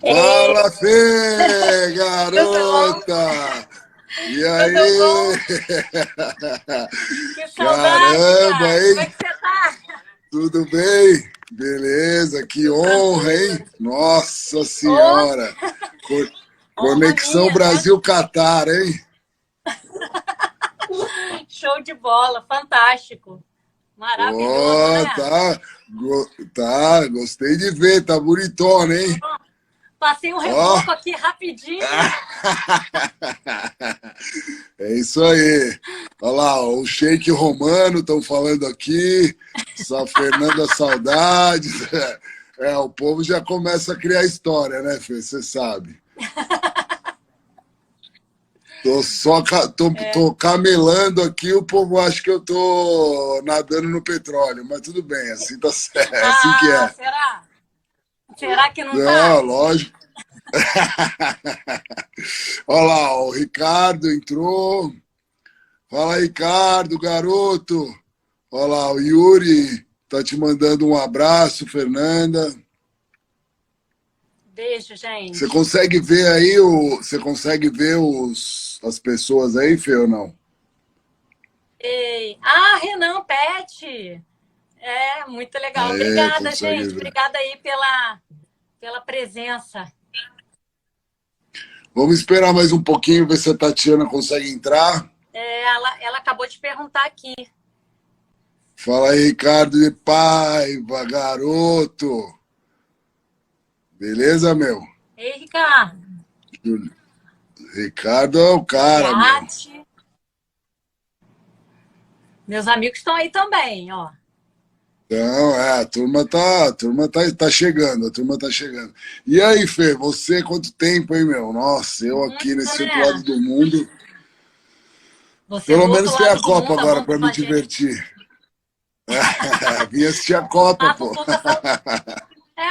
Ei, Fala, Fê, tudo bom? garota! E Tudo bom? aí? Que saudade, Caramba, cara. Como é hein? que você tá? Tudo bem? Beleza, que Tudo honra, tranquilo. hein? Nossa Ô, Senhora! Co- honra Conexão minha. Brasil-Catar, hein? Show de bola, fantástico. Maravilhoso, Ó, né? tá, tá, gostei de ver, tá bonitona, hein? Passei um Ó! reboco aqui rapidinho. É isso aí. Olha lá, ó, o Sheik Romano estão falando aqui, só Fernanda Saudades. O povo já começa a criar história, né, Fê? Você sabe. Tô camelando aqui, o povo acha que eu tô nadando no petróleo, mas tudo bem, assim tá certo, é assim que Ah, é. será? Será que não Não, tá? lógico. Olha lá, ó, o Ricardo entrou. Fala, Ricardo, garoto. Olha lá, o Yuri tá te mandando um abraço, Fernanda. Beijo, Você gente. consegue ver aí você consegue ver as pessoas aí, Fê, ou não? Ei. Ah, Renan Pet. É, muito legal. Aí, Obrigada, consegue gente. ver. Obrigada aí pela presença. Vamos esperar mais um pouquinho, ver se a Tatiana consegue entrar. É, ela acabou de perguntar aqui. Fala aí, Ricardo de Paiva, garoto. Beleza, meu? Ei, Ricardo. Ricardo é o cara, meu. Yate. Meus amigos estão aí também, ó. Então, a turma tá chegando, a turma tá chegando. E aí, Fê, você, quanto tempo, hein, meu? Nossa, eu aqui Muito, nesse outro lado né? do mundo. Você Pelo do outro menos tem a lado do Copa mundo, agora amando para com me a gente. divertir. Vim assistir a Copa, Mata um pô. pouco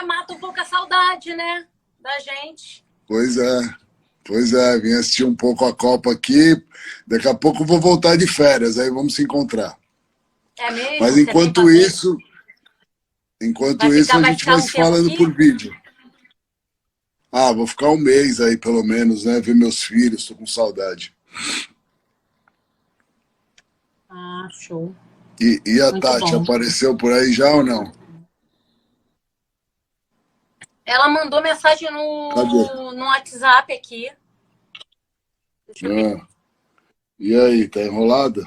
mata um pouco a saudade, né? Da gente. Pois é, pois é, vim assistir um pouco a Copa aqui. Daqui a pouco eu vou voltar de férias, aí vamos se encontrar. É mesmo? Mas Você vem enquanto fazer. isso, Vai enquanto isso ficar, a vai gente ficar vai um se tempo falando por aqui? vídeo. Ah, vou ficar um mês aí, pelo menos, né? Ver meus filhos, tô com saudade. Ah, show. E a Muito Tati, bom. apareceu por aí já ou não? Ela mandou mensagem Cadê? no WhatsApp aqui. Deixa eu ver. Ah, e aí, tá enrolada?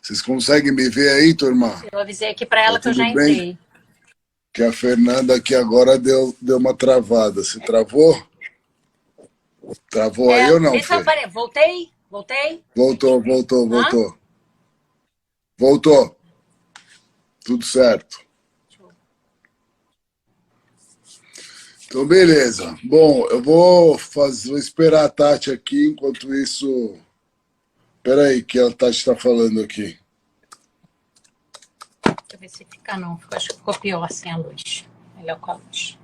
Vocês conseguem me ver aí, turma? Eu avisei aqui para Tá ela que eu tudo já bem? entrei. Que a Fernanda aqui agora deu uma travada. Se travou? Travou aí É, ou não, vê se eu Fê? aparei. Voltei? Voltei? Voltou, voltou, Hã? voltou. Voltou. Tudo certo. Então, beleza. Bom, eu vou esperar a Tati aqui, enquanto isso. Peraí, que a Tati está falando aqui. Deixa eu ver se fica não. Acho que ficou pior sem a luz. Melhor com a luz.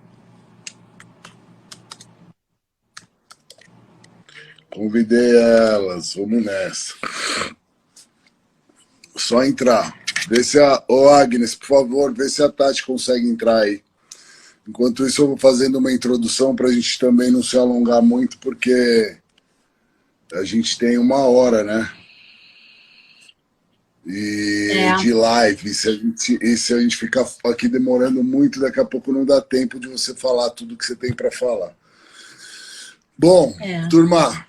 Convidei elas, vamos nessa. Só entrar. Vê se a. Ô, Agnes, por favor, vê se a Tati consegue entrar aí. Enquanto isso, eu vou fazendo uma introdução para a gente também não se alongar muito, porque a gente tem 1 hora, né? E É, de live. E se a gente ficar aqui demorando muito, daqui a pouco não dá tempo de você falar tudo que você tem para falar. Bom, é. turma,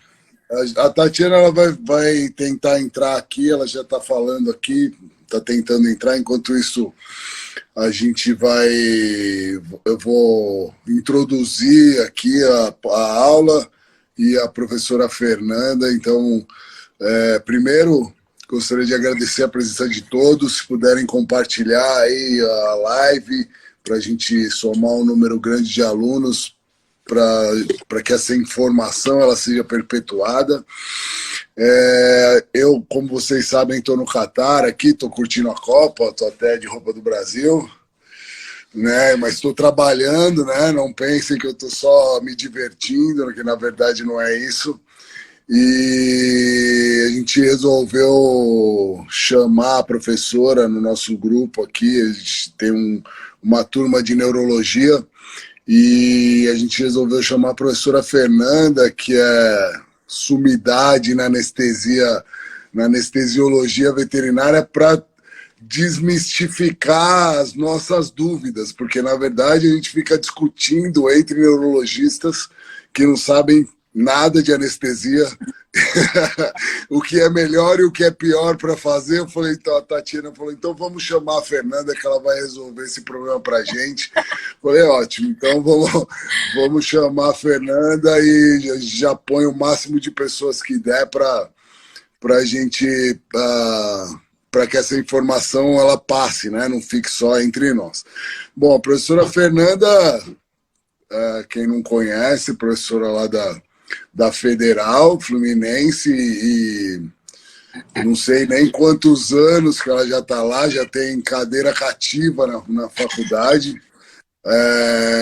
a Tatiana ela vai tentar entrar aqui, ela já está falando aqui, está tentando entrar. Enquanto isso, a gente vai. Eu vou introduzir aqui a aula e a professora Fernanda. Então, primeiro, gostaria de agradecer a presença de todos. Se puderem compartilhar aí a live para a gente somar um número grande de alunos para que essa informação ela seja perpetuada. Eu, como vocês sabem, estou no Catar aqui, estou curtindo a Copa, estou até de roupa do Brasil, né? Mas estou trabalhando, né? Não pensem que eu estou só me divertindo, que na verdade não é isso. E a gente resolveu chamar a professora no nosso grupo aqui. A gente tem uma turma de neurologia e a gente resolveu chamar a professora Fernanda, que é sumidade na anestesiologia veterinária, para desmistificar as nossas dúvidas, porque na verdade a gente fica discutindo entre neurologistas que não sabem nada de anestesia, o que é melhor e o que é pior para fazer. Eu falei, então a Tatiana falou, então vamos chamar a Fernanda que ela vai resolver esse problema para a gente. Falei, ótimo, então vamos chamar a Fernanda e já põe o máximo de pessoas que der para a gente, para que essa informação ela passe, né? Não fique só entre nós. Bom, a professora Fernanda, quem não conhece, professora lá da Federal Fluminense, e não sei nem quantos anos que ela já está lá, já tem cadeira cativa na faculdade,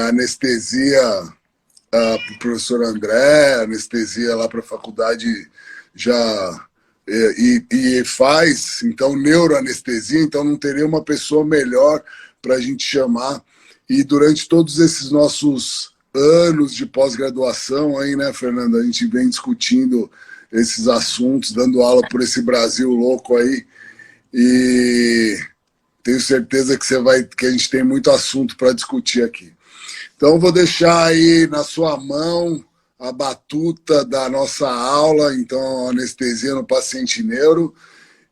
anestesia para o professor André, anestesia lá para a faculdade já, e faz, então, neuroanestesia, então não teria uma pessoa melhor para a gente chamar. E durante todos esses nossos anos de pós-graduação aí, né, Fernanda, a gente vem discutindo esses assuntos, dando aula por esse Brasil louco aí, e tenho certeza que a gente tem muito assunto para discutir aqui. Então, vou deixar aí na sua mão a batuta da nossa aula, então, anestesia no paciente neuro.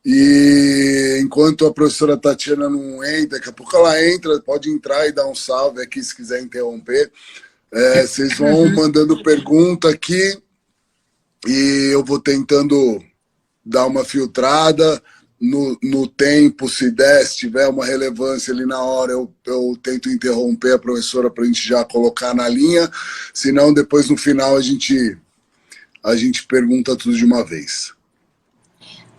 E enquanto a professora Tatiana não entra, daqui a pouco ela entra, pode entrar e dar um salve aqui se quiser interromper. Vocês vão mandando pergunta aqui e eu vou tentando dar uma filtrada no tempo, se der, se tiver uma relevância ali na hora, eu tento interromper a professora para a gente já colocar na linha, senão depois no final a gente pergunta tudo de uma vez.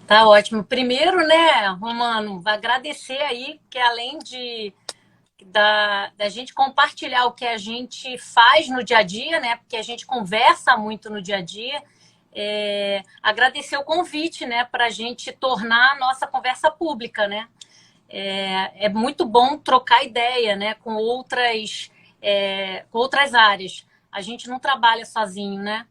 Tá ótimo. Primeiro, né, Romano, agradecer aí, que além da gente compartilhar o que a gente faz no dia a dia, né, porque a gente conversa muito no dia a dia, agradecer o convite, né, para a gente tornar a nossa conversa pública, né. É muito bom trocar ideia, né, com outras áreas. A gente não trabalha sozinho, né?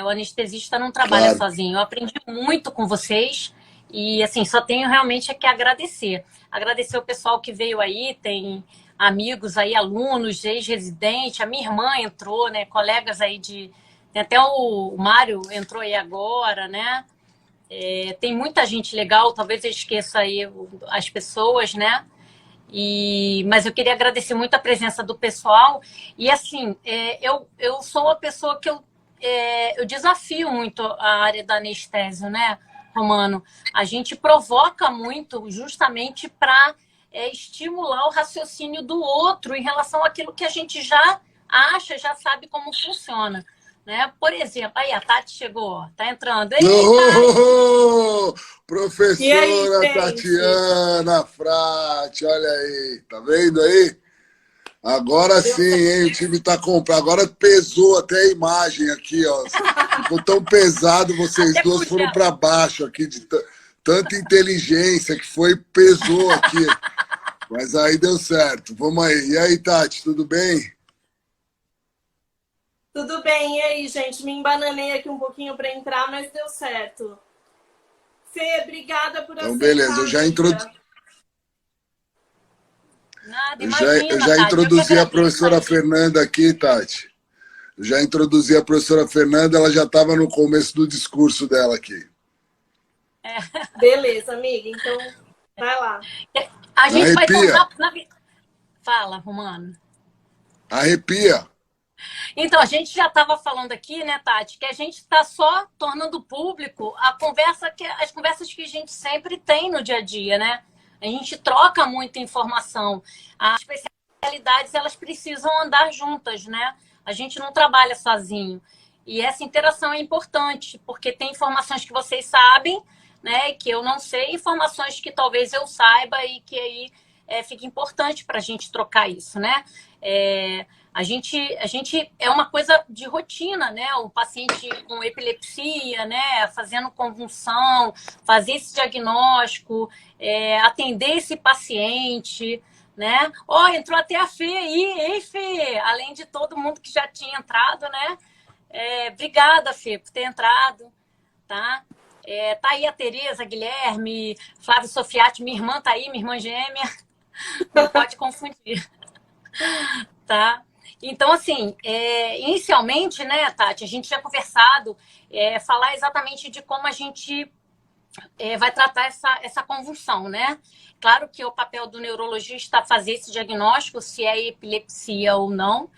O anestesista não trabalha sozinho. Eu aprendi muito com vocês e, assim, só tenho realmente que agradecer. Agradecer o pessoal que veio aí, tem amigos aí, alunos, ex-residente, a minha irmã entrou, né? Colegas aí tem até o Mário entrou aí agora, né? Tem muita gente legal, talvez eu esqueça aí as pessoas, né? Mas eu queria agradecer muito a presença do pessoal. E, assim, eu sou uma pessoa que eu desafio muito a área da anestésio, né, Romano? A gente provoca muito justamente para estimular o raciocínio do outro em relação àquilo que a gente já acha, já sabe como funciona. Né? Por exemplo, aí a Tati chegou, tá entrando. Ei, professora aí, Tatiana Frati, olha aí, tá vendo aí? Agora sim, hein? O time tá comprando. Agora pesou até a imagem aqui, ó. Ficou tão pesado, vocês duas foram para baixo aqui, de tanta inteligência que pesou aqui. Mas aí deu certo. Vamos aí. E aí, Tati, tudo bem? Tudo bem. E aí, gente? Me embananei aqui um pouquinho para entrar, mas deu certo. Fê, obrigada por aceitar. Então, beleza. Eu já introduzi. Eu já introduzi a professora Fernanda aqui, Tati. Eu já introduzi a professora Fernanda, ela já estava no começo do discurso dela aqui. Beleza, amiga. Então, vai lá. A gente vai contar... Fala, Romano. Arrepia. Então, a gente já estava falando aqui, né, Tati, que a gente está só tornando público as conversas que a gente sempre tem no dia a dia, né? A gente troca muita informação. As especialidades, elas precisam andar juntas, né? A gente não trabalha sozinho. E essa interação é importante, porque tem informações que vocês sabem, né? Que eu não sei, informações que talvez eu saiba e que aí fica importante para a gente trocar isso, né? A gente é uma coisa de rotina, né? O paciente com epilepsia, né? Fazendo convulsão, fazer esse diagnóstico, atender esse paciente, né? Ó, entrou até a Fê aí, ei, Fê! Além de todo mundo que já tinha entrado, né? Obrigada, Fê, por ter entrado, tá? Tá aí a Tereza, Guilherme, Flávio Sofiati, minha irmã tá aí, minha irmã gêmea. Não pode confundir, tá? Então, assim, inicialmente, né, Tati, a gente tinha conversado, falar exatamente de como a gente vai tratar essa convulsão, né? Claro que o papel do neurologista é fazer esse diagnóstico, se é epilepsia ou não,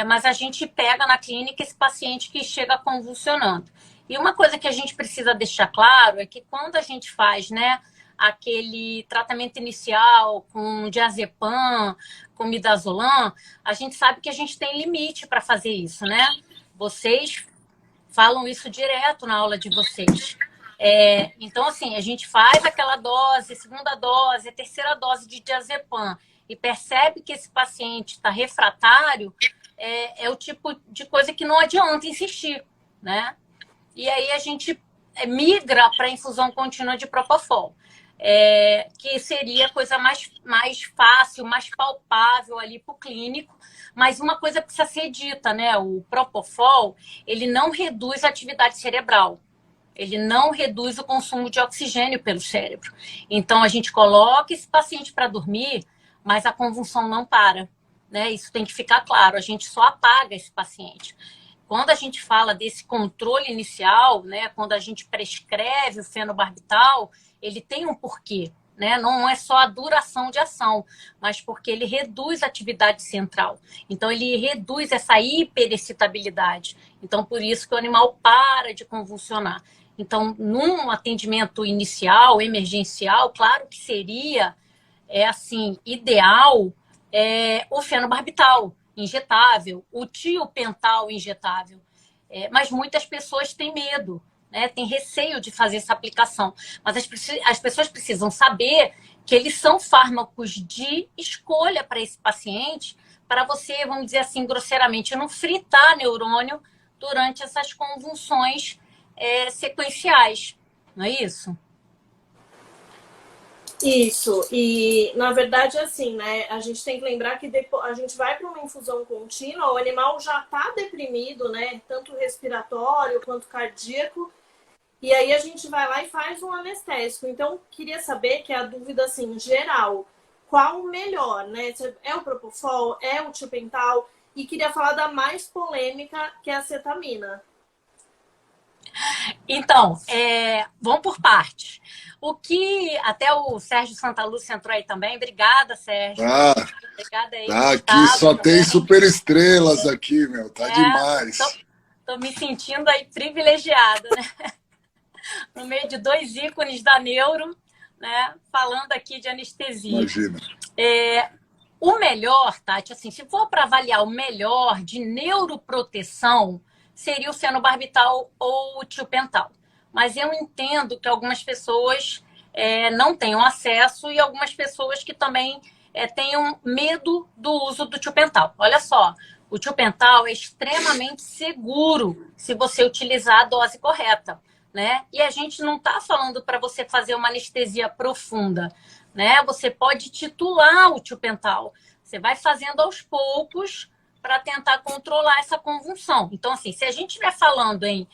mas a gente pega na clínica esse paciente que chega convulsionando. E uma coisa que a gente precisa deixar claro é que quando a gente faz, né, aquele tratamento inicial com diazepam, com midazolam, a gente sabe que a gente tem limite para fazer isso, né? Vocês falam isso direto na aula de vocês. Então, assim, a gente faz aquela dose, segunda dose, terceira dose de diazepam e percebe que esse paciente está refratário, é o tipo de coisa que não adianta insistir, né? E aí a gente migra para a infusão contínua de propofol, que seria a coisa mais fácil, mais palpável ali para o clínico. Mas uma coisa precisa ser dita, né? O propofol, ele não reduz a atividade cerebral. Ele não reduz o consumo de oxigênio pelo cérebro. Então, a gente coloca esse paciente para dormir, mas a convulsão não para, né? Isso tem que ficar claro. A gente só apaga esse paciente. Quando a gente fala desse controle inicial, né, quando a gente prescreve o fenobarbital, ele tem um porquê, né? Não é só a duração de ação, mas porque ele reduz a atividade central. Então, ele reduz essa hiperexcitabilidade. Então, por isso que o animal para de convulsionar. Então, num atendimento inicial, emergencial, claro que seria, ideal, o fenobarbital injetável, o tiopental injetável. Mas muitas pessoas têm medo, né? Têm receio de fazer essa aplicação. Mas as pessoas precisam saber que eles são fármacos de escolha para esse paciente, para você, vamos dizer assim, grosseiramente, não fritar neurônio durante essas convulsões sequenciais. Não é isso? Isso, e na verdade, assim, né? A gente tem que lembrar que depois a gente vai para uma infusão contínua, o animal já está deprimido, né? Tanto respiratório quanto cardíaco, e aí a gente vai lá e faz um anestésico. Então, queria saber, que é a dúvida, assim, geral, qual o melhor, né? É o propofol, é o tiopental, e queria falar da mais polêmica, que é a cetamina. Então, vamos por partes. O que até o Sérgio Santalúcia entrou aí também. Obrigada, Sérgio. Obrigada aí. Aqui só tem superestrelas aqui, meu. Tá demais. Tô me sentindo aí privilegiada, né? No meio de dois ícones da neuro, né? Falando aqui de anestesia. Imagina. O melhor, Tati, assim, se for para avaliar o melhor de neuroproteção, seria o fenobarbital ou o tiopental. Mas eu entendo que algumas pessoas não tenham acesso e algumas pessoas que também tenham medo do uso do tiopental. Olha só, o tiopental é extremamente seguro se você utilizar a dose correta, né? E a gente não está falando para você fazer uma anestesia profunda, né? Você pode titular o tiopental. Você vai fazendo aos poucos para tentar controlar essa convulsão. Então, assim, se a gente estiver falando em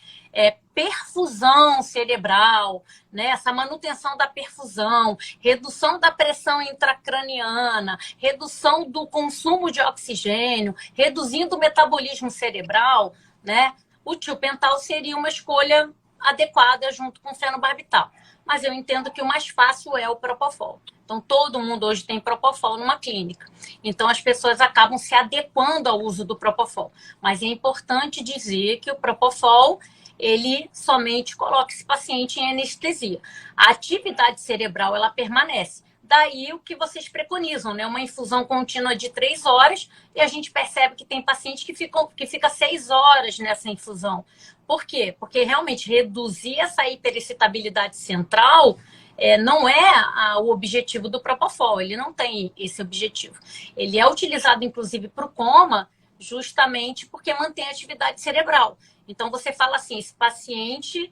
perfusão cerebral, né, essa manutenção da perfusão, redução da pressão intracraniana, redução do consumo de oxigênio, reduzindo o metabolismo cerebral, né, o tiopental seria uma escolha adequada junto com o fenobarbital. Mas eu entendo que o mais fácil é o propofol. Então, todo mundo hoje tem propofol numa clínica. Então, as pessoas acabam se adequando ao uso do propofol. Mas é importante dizer que o propofol, ele somente coloca esse paciente em anestesia. A atividade cerebral, ela permanece. Daí o que vocês preconizam, né? Uma infusão contínua de 3 horas e a gente percebe que tem paciente que fica 6 horas nessa infusão. Por quê? Porque realmente reduzir essa hiperexcitabilidade central não é o objetivo do propofol. Ele não tem esse objetivo. Ele é utilizado, inclusive, para o coma, justamente porque mantém a atividade cerebral. Então, você fala assim, esse paciente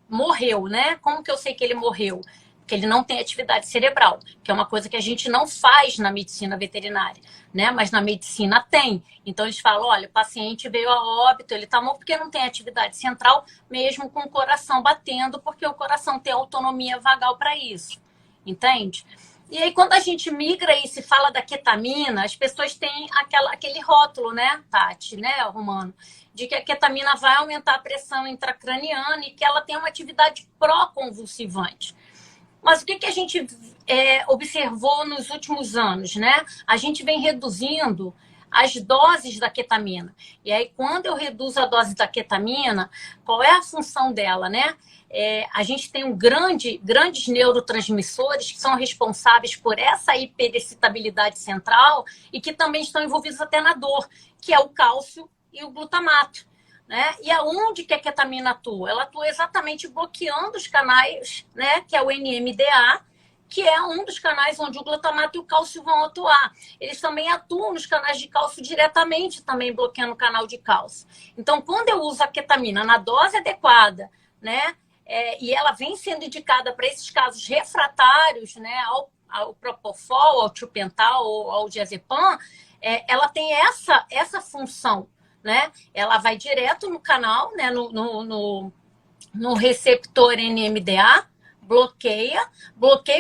morreu, né? Como que eu sei que ele morreu? Porque ele não tem atividade cerebral, que é uma coisa que a gente não faz na medicina veterinária, né? Mas na medicina tem. Então, eles falam, olha, o paciente veio a óbito, ele está morto porque não tem atividade central, mesmo com o coração batendo, porque o coração tem autonomia vagal para isso. Entende? E aí, quando a gente migra e se fala da ketamina, as pessoas têm aquele rótulo, né, Tati, né, Romano? De que a ketamina vai aumentar a pressão intracraniana e que ela tem uma atividade pró-convulsivante. Mas o que a gente observou nos últimos anos, né? A gente vem reduzindo as doses da ketamina. E aí, quando eu reduzo a dose da ketamina, qual é a função dela, né? A gente tem grandes neurotransmissores que são responsáveis por essa hiperexcitabilidade central e que também estão envolvidos até na dor, que é o cálcio e o glutamato. Né? E aonde que a ketamina atua? Ela atua exatamente bloqueando os canais, né? Que é o NMDA, que é um dos canais onde o glutamato e o cálcio vão atuar. Eles também atuam nos canais de cálcio diretamente, também bloqueando o canal de cálcio. Então, quando eu uso a ketamina na dose adequada, né? E ela vem sendo indicada para esses casos refratários, né? Ao Propofol, ao Tiopental ou ao diazepam, ela tem essa função. Né? Ela vai direto no canal, né? no receptor NMDA, bloqueia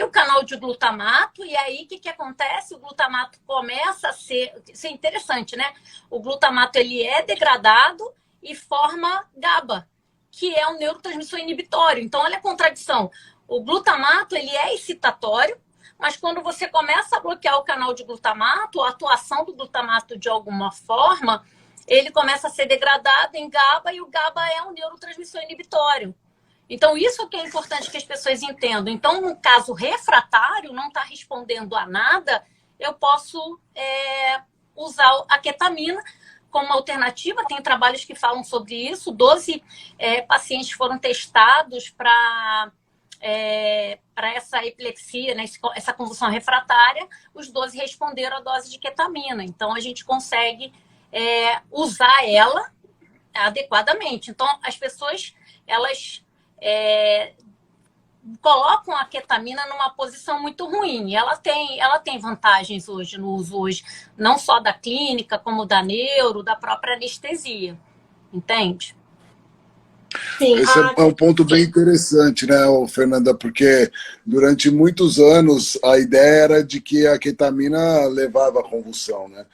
o canal de glutamato, e aí o que acontece? O glutamato começa a ser... Isso é interessante, né? O glutamato ele é degradado e forma GABA, que é um neurotransmissor inibitório. Então, olha a contradição. O glutamato ele é excitatório, mas quando você começa a bloquear o canal de glutamato, a atuação do glutamato de alguma forma... ele começa a ser degradado em GABA e o GABA é um neurotransmissor inibitório. Então, isso que é importante que as pessoas entendam. Então, no caso refratário, não está respondendo a nada, eu posso usar a ketamina como alternativa. Tem trabalhos que falam sobre isso. 12 pacientes foram testados para essa epilepsia, né, essa convulsão refratária. Os 12 responderam à dose de ketamina. Então, a gente consegue... usar ela adequadamente. Então, as pessoas, elas colocam a ketamina numa posição muito ruim. Ela tem vantagens hoje no uso hoje, não só da clínica, como da neuro, da própria anestesia. Entende? Sim. Esse é um ponto bem interessante, né, Fernanda? Porque durante muitos anos a ideia era de que a ketamina levava à convulsão, né?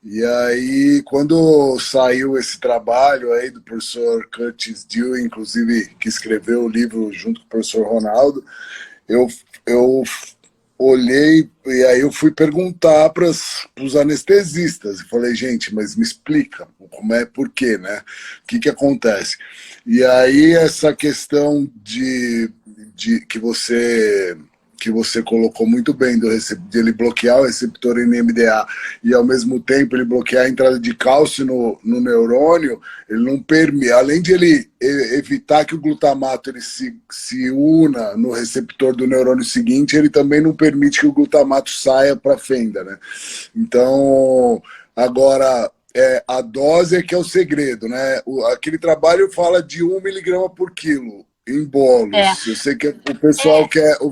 E aí, quando saiu esse trabalho aí do professor Curtis Dewey, inclusive, que escreveu o livro junto com o professor Ronaldo, eu olhei e aí eu fui perguntar para os anestesistas. E falei, gente, mas me explica por quê, né? O que acontece? E aí, essa questão de que você colocou muito bem, de ele bloquear o receptor NMDA e, ao mesmo tempo, ele bloquear a entrada de cálcio no neurônio, ele não permite, além de ele evitar que o glutamato ele se una no receptor do neurônio seguinte, ele também não permite que o glutamato saia para a fenda, né? Então, agora... a dose é que é o segredo, né? Aquele trabalho fala de 1 miligrama por quilo em bolos. Eu sei que o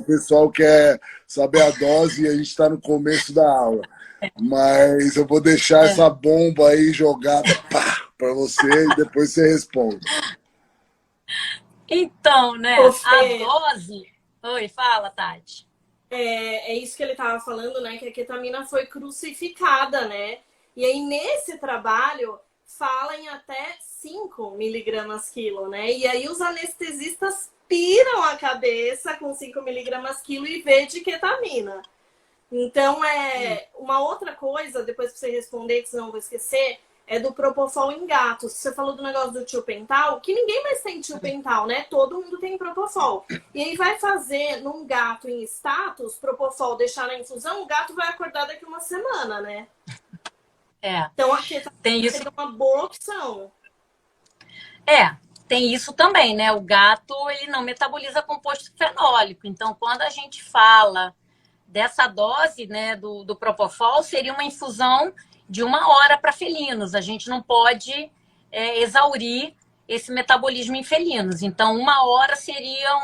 pessoal quer saber a dose e a gente está no começo da aula. Mas eu vou deixar essa bomba aí jogada para você e depois você responde. Então, né? A dose... Oi, fala, Tati. É isso que ele estava falando, né? Que a ketamina foi crucificada, né? E aí, nesse trabalho, fala em até 5 miligramas quilo, né? E aí, os anestesistas piram a cabeça com 5 miligramas quilo e vê de ketamina. Então, uma outra coisa, depois pra você responder, que senão eu vou esquecer, é do Propofol em gatos. Você falou do negócio do tiopental, que ninguém mais tem tiopental, né? Todo mundo tem Propofol. E aí vai fazer num gato em status, Propofol, deixar na infusão, o gato vai acordar daqui uma semana, né? Então, aqui tem isso. Seria uma boa opção. Tem isso também, né? O gato, ele não metaboliza composto fenólico. Então, quando a gente fala dessa dose, né, do Propofol, seria uma infusão de 1 hora para felinos. A gente não pode exaurir esse metabolismo em felinos. Então, 1 hora seria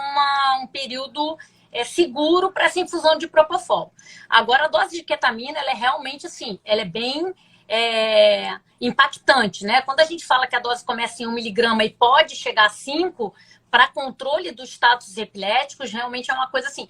um período seguro para essa infusão de propofol. Agora, a dose de ketamina, ela é realmente assim, ela é bem impactante, né? Quando a gente fala que a dose começa em 1 miligrama e pode chegar a 5, para controle dos status epiléticos, realmente é uma coisa assim.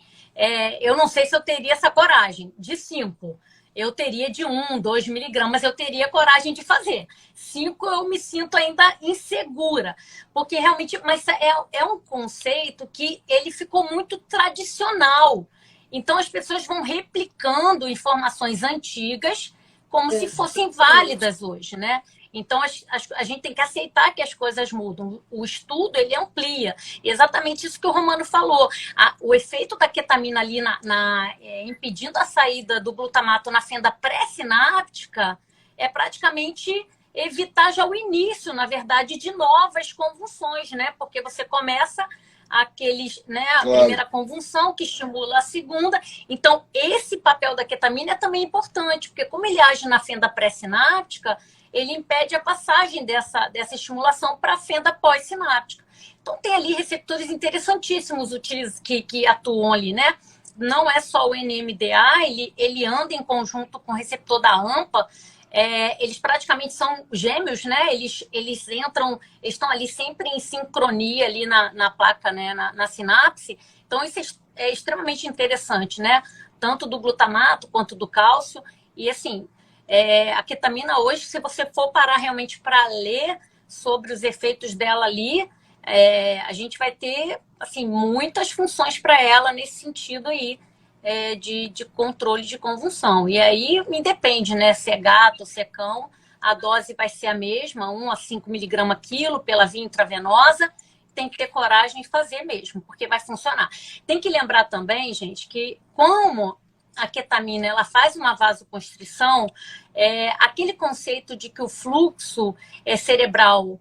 Eu não sei se eu teria essa coragem de 5. Eu teria de 1, 2 miligramas, eu teria coragem de fazer. 5 eu me sinto ainda insegura, porque realmente, mas é um conceito que ele ficou muito tradicional. Então as pessoas vão replicando informações antigas como se fossem válidas hoje, né? Então a gente tem que aceitar que as coisas mudam. O estudo ele amplia. E exatamente isso que o Romano falou. O efeito da ketamina ali impedindo a saída do glutamato na fenda pré-sináptica é praticamente evitar já o início, na verdade, de novas convulsões, né? Porque você começa a primeira convulsão que estimula a segunda. Então, esse papel da ketamina é também importante, porque como ele age na fenda pré-sináptica, ele impede a passagem dessa estimulação para a fenda pós-sináptica. Então, tem ali receptores interessantíssimos que atuam ali, né? Não é só o NMDA, ele anda em conjunto com o receptor da AMPA. Eles praticamente são gêmeos, né? Eles estão ali sempre em sincronia ali na placa, né? na sinapse. Então, isso é extremamente interessante, né? Tanto do glutamato quanto do cálcio. E, assim, a ketamina hoje, se você for parar realmente para ler sobre os efeitos dela ali, a gente vai ter assim, muitas funções para ela nesse sentido aí, de controle de convulsão. E aí independe, né? Se é gato ou se é cão, a dose vai ser a mesma, 1 a 5 miligramas quilo pela via intravenosa. Tem que ter coragem de fazer mesmo, porque vai funcionar. Tem que lembrar também, gente, que como a ketamina ela faz uma vasoconstrição, aquele conceito de que o fluxo cerebral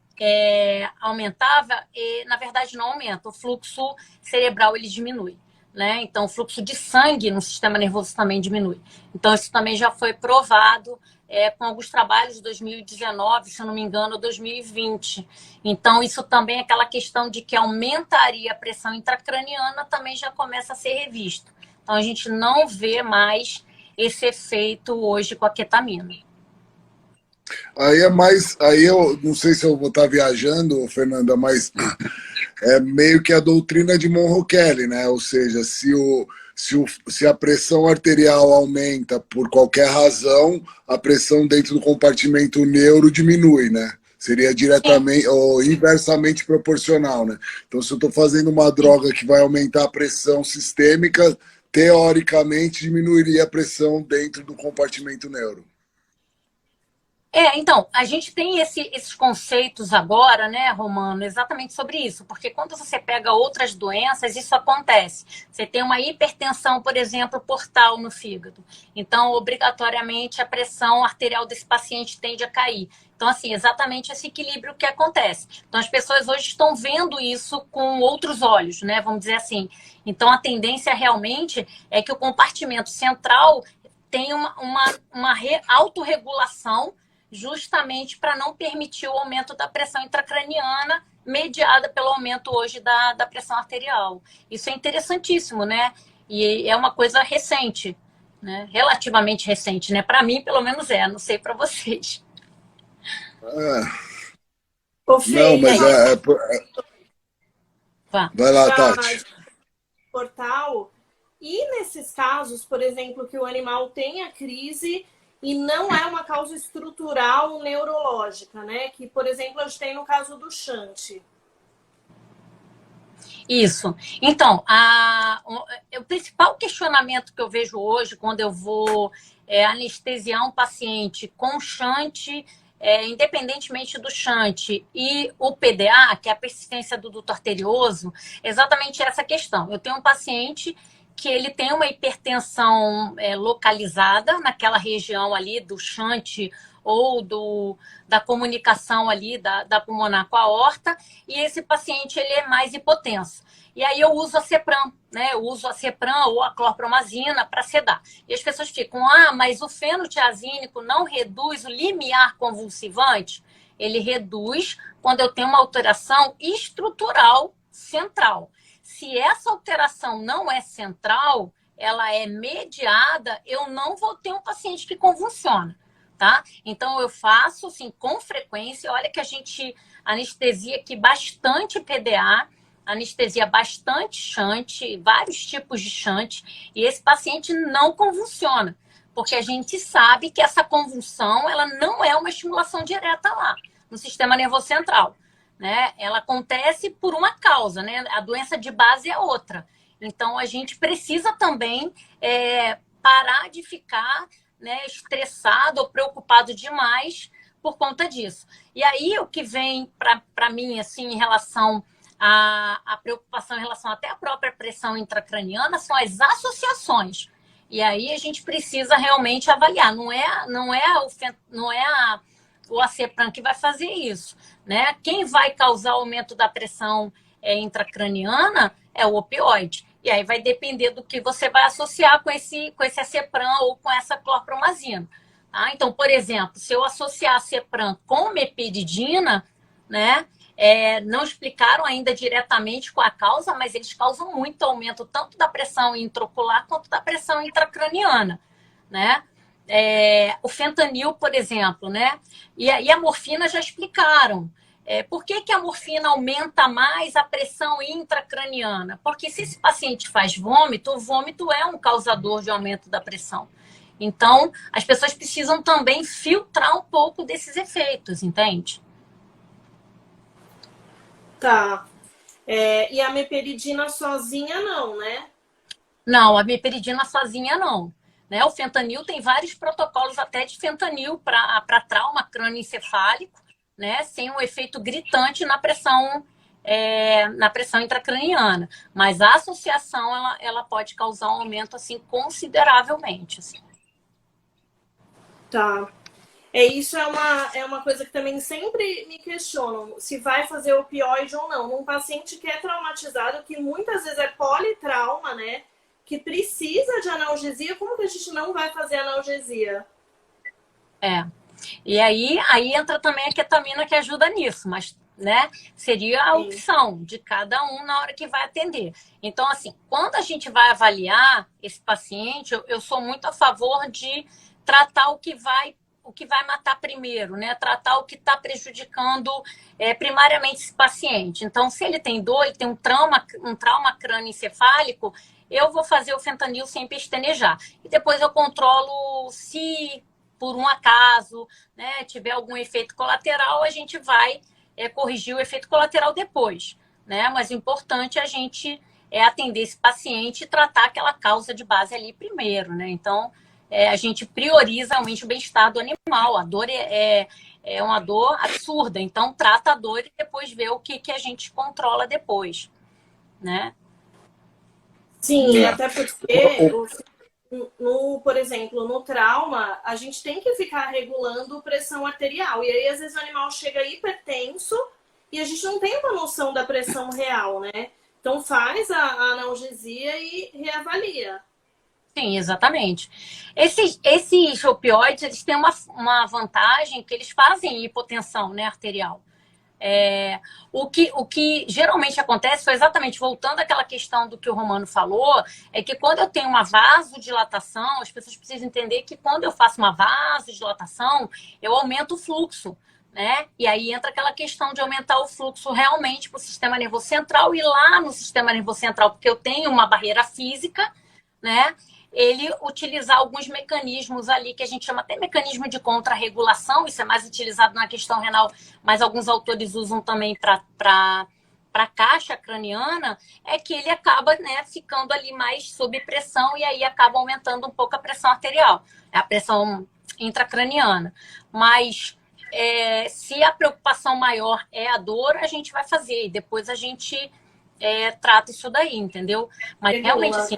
aumentava, na verdade não aumenta, o fluxo cerebral ele diminui, né? Então o fluxo de sangue no sistema nervoso também diminui. Então isso também já foi provado com alguns trabalhos de 2019, se eu não me engano, 2020. Então isso também é aquela questão de que aumentaria a pressão intracraniana, também já começa a ser revisto. Então, a gente não vê mais esse efeito hoje com a ketamina. Aí eu não sei se eu vou estar viajando, Fernanda, mas é meio que a doutrina de Monroe Kelly, né? Ou seja, se a pressão arterial aumenta por qualquer razão, a pressão dentro do compartimento neuro diminui, né? Seria diretamente ou inversamente proporcional, né? Então, se eu estou fazendo uma droga que vai aumentar a pressão sistêmica, teoricamente diminuiria a pressão dentro do compartimento neuro. Então, a gente tem esses conceitos agora, né, Romano, exatamente sobre isso, porque quando você pega outras doenças, isso acontece. Você tem uma hipertensão, por exemplo, portal no fígado. Então, obrigatoriamente, a pressão arterial desse paciente tende a cair. Então, assim, exatamente esse equilíbrio que acontece. Então, as pessoas hoje estão vendo isso com outros olhos, né, vamos dizer assim. Então, a tendência realmente é que o compartimento central tenha uma autorregulação justamente para não permitir o aumento da pressão intracraniana mediada pelo aumento hoje da pressão arterial. Isso é interessantíssimo, né? E é uma coisa recente, né? Relativamente recente, né? Para mim, pelo menos não sei para vocês. Não, mas vai lá, Tati. Portal. E nesses casos, por exemplo, que o animal tem a crise e não é uma causa estrutural neurológica, né? Que, por exemplo, a gente tem no caso do shunt. Isso. Então, o principal questionamento que eu vejo hoje quando eu vou anestesiar um paciente com shunt, independentemente do shunt e o PDA, que é a persistência do duto arterioso, é exatamente essa questão. Eu tenho um paciente que ele tem uma hipertensão localizada naquela região ali do shunt ou da comunicação ali da pulmonar com a aorta, e esse paciente ele é mais hipotenso. E aí eu uso a Cepram, né? Eu uso a Cepram ou a clorpromazina para sedar. E as pessoas ficam, mas o fenotiazínico não reduz o limiar convulsivante? Ele reduz quando eu tenho uma alteração estrutural central. Se essa alteração não é central, ela é mediada, eu não vou ter um paciente que convulsiona, tá? Então, eu faço, assim, com frequência. Olha que a gente anestesia aqui bastante PDA, anestesia bastante shunt, vários tipos de shunt, e esse paciente não convulsiona, porque a gente sabe que essa convulsão, ela não é uma estimulação direta lá, no sistema nervoso central, né? Ela acontece por uma causa, né? A doença de base é outra. Então, a gente precisa também parar de ficar, né, estressado ou preocupado demais por conta disso. E aí, o que vem para mim, assim, em relação à preocupação em relação até à própria pressão intracraniana, são as associações. E aí, a gente precisa realmente avaliar. Não é o Acepram que vai fazer isso, né? Quem vai causar aumento da pressão intracraniana é o opioide. E aí vai depender do que você vai associar com esse Acepram ou com essa clorpromazina. Tá? Então, por exemplo, se eu associar Acepram com meperidina, né? Não explicaram ainda diretamente qual a causa, mas eles causam muito aumento tanto da pressão intraocular quanto da pressão intracraniana, né? O fentanil, por exemplo, né? E a morfina já explicaram. Por que a morfina aumenta mais a pressão intracraniana? Porque se esse paciente faz vômito, o vômito é um causador de aumento da pressão. Então, as pessoas precisam também filtrar um pouco desses efeitos, entende? Tá. E a meperidina sozinha não, né? Não, a meperidina sozinha não. Né? O fentanil tem vários protocolos até de fentanil para trauma crânioencefálico, né? Sem um efeito gritante na pressão intracraniana. Mas a associação ela pode causar um aumento assim, consideravelmente. Assim. Tá. Isso é uma coisa que também sempre me questionam, se vai fazer opioide ou não. Num paciente que é traumatizado, que muitas vezes é politrauma, né? Que precisa de analgesia, como que a gente não vai fazer analgesia? E aí entra também a ketamina que ajuda nisso, mas, né, seria a opção de cada um na hora que vai atender. Então, assim, quando a gente vai avaliar esse paciente, eu sou muito a favor de tratar o que vai matar primeiro, né? Tratar o que está prejudicando primariamente esse paciente. Então, se ele tem dor, ele tem um trauma crânioencefálico, eu vou fazer o fentanil sem pestanejar. E depois eu controlo se, por um acaso, né, tiver algum efeito colateral, a gente vai corrigir o efeito colateral depois. Né? Mas o importante é a gente atender esse paciente e tratar aquela causa de base ali primeiro. Né? Então, a gente prioriza realmente o bem-estar do animal. A dor é uma dor absurda. Então, trata a dor e depois vê o que a gente controla depois. Né? Sim, até porque, por exemplo, no trauma, a gente tem que ficar regulando pressão arterial. E aí, às vezes, o animal chega hipertenso e a gente não tem uma noção da pressão real, né? Então, faz a analgesia e reavalia. Sim, exatamente. Esses opioides, eles têm uma vantagem que eles fazem hipotensão, né, arterial. O que geralmente acontece foi exatamente, voltando àquela questão do que o Romano falou, é que quando eu tenho uma vasodilatação, as pessoas precisam entender que quando eu faço uma vasodilatação, eu aumento o fluxo, né? E aí entra aquela questão de aumentar o fluxo realmente para o sistema nervoso central, e lá no sistema nervoso central, porque eu tenho uma barreira física, né? Ele utilizar alguns mecanismos ali, que a gente chama até mecanismo de contrarregulação, isso é mais utilizado na questão renal, mas alguns autores usam também para a caixa craniana, é que ele acaba, né, ficando ali mais sob pressão e aí acaba aumentando um pouco a pressão arterial, a pressão intracraniana. Mas se a preocupação maior é a dor, a gente vai fazer e depois a gente trata isso daí, entendeu? Mas realmente, assim,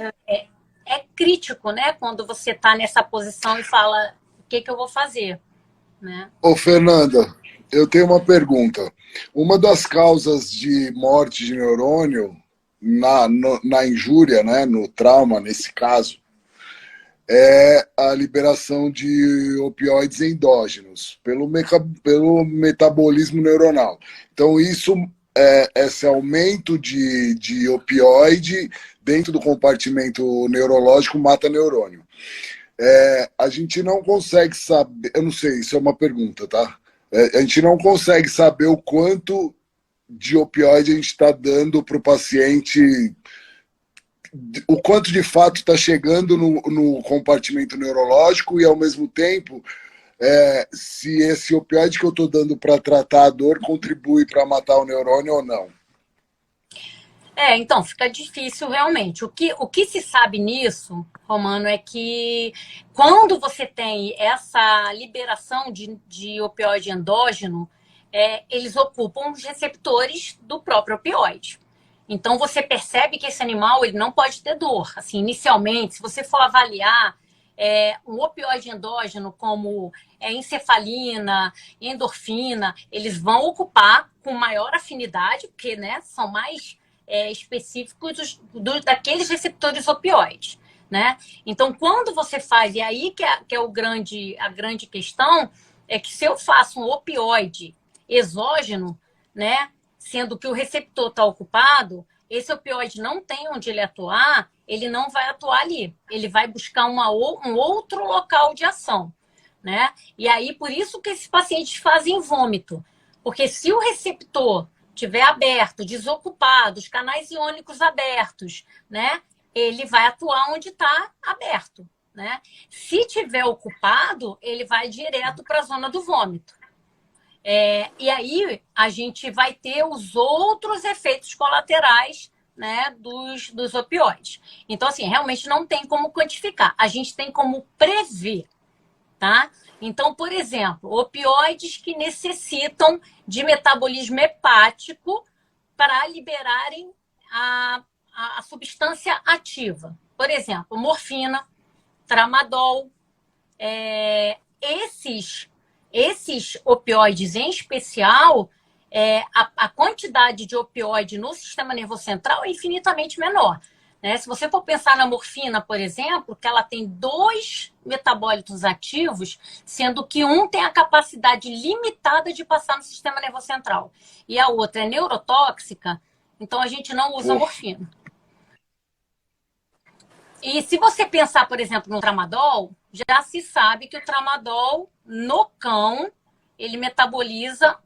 é crítico, né? Quando você está nessa posição e fala, o que eu vou fazer? né? Ô, Fernanda, eu tenho uma pergunta. Uma das causas de morte de neurônio na injúria, né, no trauma, nesse caso, é a liberação de opioides endógenos pelo metabolismo neuronal. Então, esse aumento de opioide dentro do compartimento neurológico mata neurônio. A gente não consegue saber, eu não sei, isso é uma pergunta, tá? A gente não consegue saber o quanto de opioide a gente está dando para o paciente, o quanto de fato está chegando no compartimento neurológico e, ao mesmo tempo, se esse opioide que eu estou dando para tratar a dor contribui para matar o neurônio ou não. Então, fica difícil realmente. O que se sabe nisso, Romano, é que quando você tem essa liberação de opioide endógeno, eles ocupam os receptores do próprio opioide. Então, você percebe que esse animal ele não pode ter dor. Assim, inicialmente, se você for avaliar um opioide endógeno como encefalina, endorfina, eles vão ocupar com maior afinidade, porque, né, são mais específicos daqueles receptores opioides, né? Então, quando você faz, e aí que é a grande questão, é que se eu faço um opioide exógeno, né, sendo que o receptor está ocupado, esse opioide não tem onde ele atuar, ele não vai atuar ali. Ele vai buscar um outro local de ação, né? E aí, por isso que esses pacientes fazem vômito. Porque se o receptor estiver aberto, desocupado, os canais iônicos abertos, né, ele vai atuar onde está aberto, né? Se tiver ocupado, ele vai direto para a zona do vômito. E aí a gente vai ter os outros efeitos colaterais, né, dos opioides. Então, assim, realmente não tem como quantificar. A gente tem como prever, tá? Então, por exemplo, opioides que necessitam de metabolismo hepático para liberarem a substância ativa. Por exemplo, morfina, tramadol. Esses opioides em especial, a quantidade de opioide no sistema nervoso central é infinitamente menor. Né? Se você for pensar na morfina, por exemplo, que ela tem 2 metabólitos ativos, sendo que um tem a capacidade limitada de passar no sistema nervoso central e a outra é neurotóxica, então a gente não usa morfina. E se você pensar, por exemplo, no tramadol, já se sabe que o tramadol no cão ele metaboliza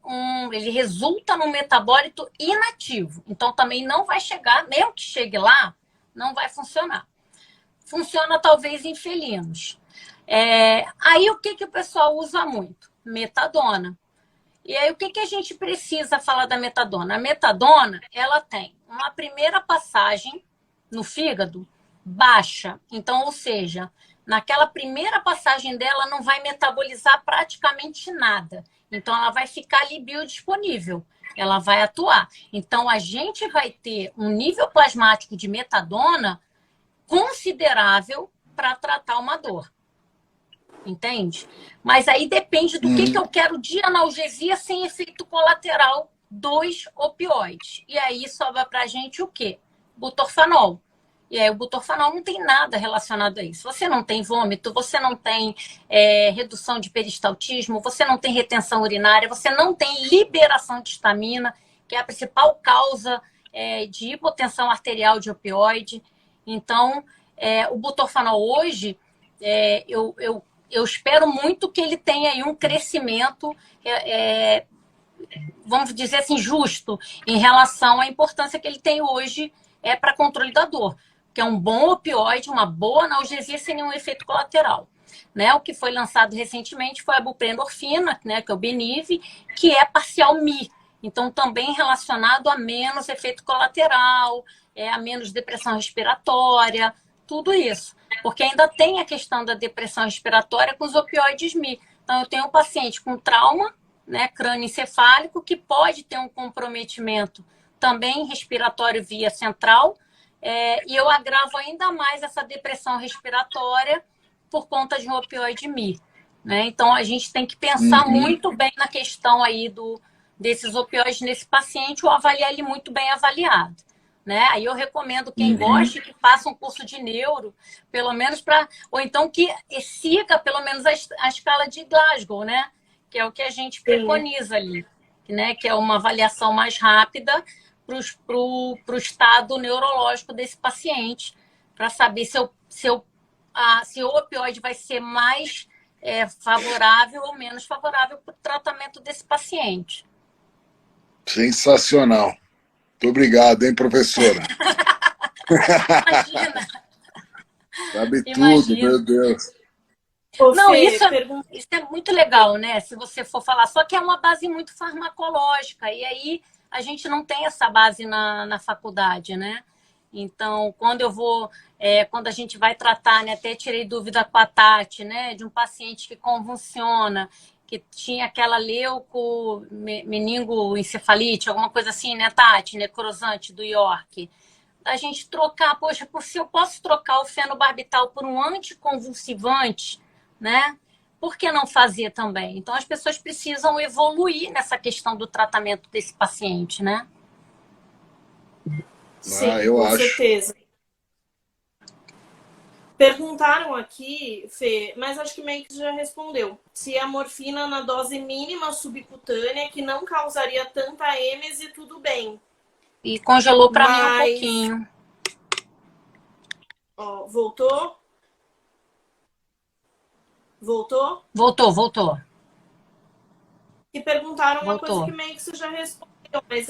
ele resulta num metabólito inativo. Então também não vai chegar, mesmo que chegue lá, não vai funcionar. Funciona talvez em felinos. Aí o que o pessoal usa muito? Metadona. E aí o que a gente precisa falar da metadona? A metadona, ela tem uma primeira passagem no fígado baixa. Então, ou seja, naquela primeira passagem dela não vai metabolizar praticamente nada. Então, ela vai ficar ali biodisponível. Ela vai atuar. Então, a gente vai ter um nível plasmático de metadona considerável para tratar uma dor. Entende? Mas aí depende do que eu quero de analgesia sem efeito colateral dos opioides. E aí sobra para a gente o quê? Butorfanol. E aí o butorfanol não tem nada relacionado a isso. Você não tem vômito, você não tem redução de peristaltismo, você não tem retenção urinária, você não tem liberação de histamina, que é a principal causa de hipotensão arterial de opioide. Então, o butorfanol hoje, eu espero muito que ele tenha aí um crescimento, vamos dizer assim, justo em relação à importância que ele tem hoje para controle da dor, que é um bom opioide, uma boa analgesia sem nenhum efeito colateral. Né? O que foi lançado recentemente foi a buprenorfina, né, que é o Beniv, que é parcial Mi. Então, também relacionado a menos efeito colateral, a menos depressão respiratória, tudo isso. Porque ainda tem a questão da depressão respiratória com os opioides Mi. Então, eu tenho um paciente com trauma, né, crânioencefálico, que pode ter um comprometimento também respiratório via central, e eu agravo ainda mais essa depressão respiratória por conta de um opioide Mi. né? Então, a gente tem que pensar muito bem na questão aí desses opioides nesse paciente ou avaliar ele muito bem avaliado, né? Aí eu recomendo quem goste que faça um curso de neuro, pelo menos ou então que siga pelo menos a escala de Glasgow, né? Que é o que a gente preconiza ali, né? Que é uma avaliação mais rápida para o estado neurológico desse paciente, para saber se o opioide vai ser mais favorável ou menos favorável para o tratamento desse paciente. Sensacional. Muito obrigado, hein, professora? Imagina. Sabe tudo, meu Deus. Não, isso é muito legal, né? Se você for falar. Só que é uma base muito farmacológica. E aí a gente não tem essa base na faculdade, né? Então, quando a gente vai tratar, né? Até tirei dúvida com a Tati, né? De um paciente que convulsiona, que tinha aquela meningoencefalite, alguma coisa assim, né, Tati? Necrosante do York. A gente trocar, poxa, se eu posso trocar o fenobarbital por um anticonvulsivante, né? Por que não fazer também? Então, as pessoas precisam evoluir nessa questão do tratamento desse paciente, né? Sim, com certeza. Perguntaram aqui, Fê, mas acho que meio que já respondeu. Se a morfina na dose mínima subcutânea, que não causaria tanta êmese, tudo bem. E congelou para mim um pouquinho. Ó, voltou? Voltou? Voltou. E perguntaram uma coisa que meio que você já respondeu, mas